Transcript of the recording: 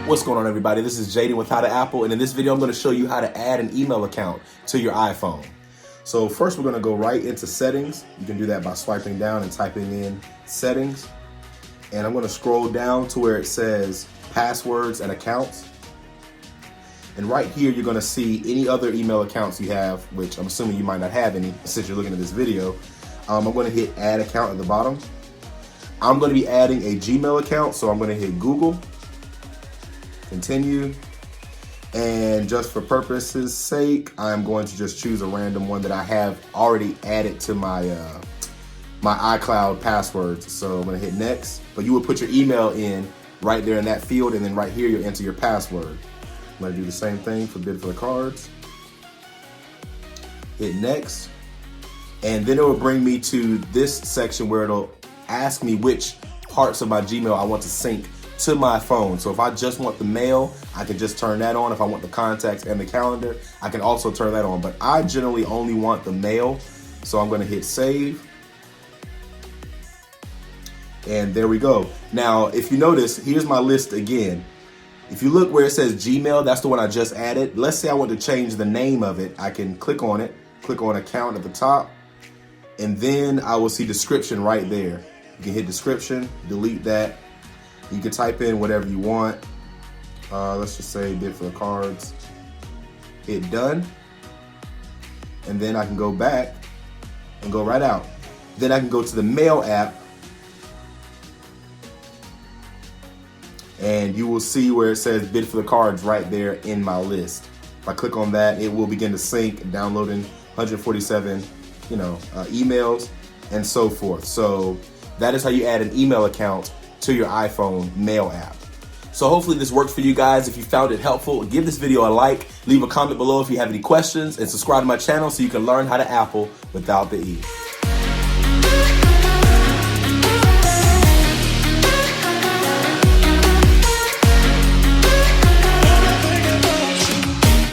What's going on, everybody? This is Jaden with How to Apple, and in this video I'm going to show you how to add an email account to your iPhone. So first we're going to go right into settings. You can do that by swiping down and typing in settings. And I'm going to scroll down to where it says passwords and accounts. And right here you're going to see any other email accounts you have, which I'm assuming you might not have any since you're looking at this video. I'm going to hit add account at the bottom. I'm going to be adding a Gmail account, so I'm going to hit Google, continue, and just for purposes sake, I'm going to just choose a random one that I have already added to my my iCloud passwords. So I'm going to hit next, but you would put your email in right there in that field, and then right here you'll enter your password. I'm going to do the same thing for bid for the cards. Hit next, and then it will bring me to this section where it'll ask me which parts of my Gmail I want to sync to my phone. So if I just want the mail, I can just turn that on. If I want the contacts and the calendar, I can also turn that on. But I generally only want the mail, so I'm going to hit save. And there we go. Now, if you notice, here's my list again. If you look where it says Gmail, that's the one I just added. Let's say I want to change the name of it. I can click on it, click on account at the top, and then I will see description right there. You can hit description, delete that. You can type in whatever you want. Let's just say bid for the cards. Hit done. And then I can go back and go right out. Then I can go to the mail app, and you will see where it says bid for the cards right there in my list. If I click on that, it will begin to sync, downloading 147 emails and so forth. So that is how you add an email account to your iPhone mail app. So hopefully this worked for you guys. If you found it helpful, give this video a like, leave a comment below if you have any questions, and subscribe to my channel so you can learn how to Apple without the E.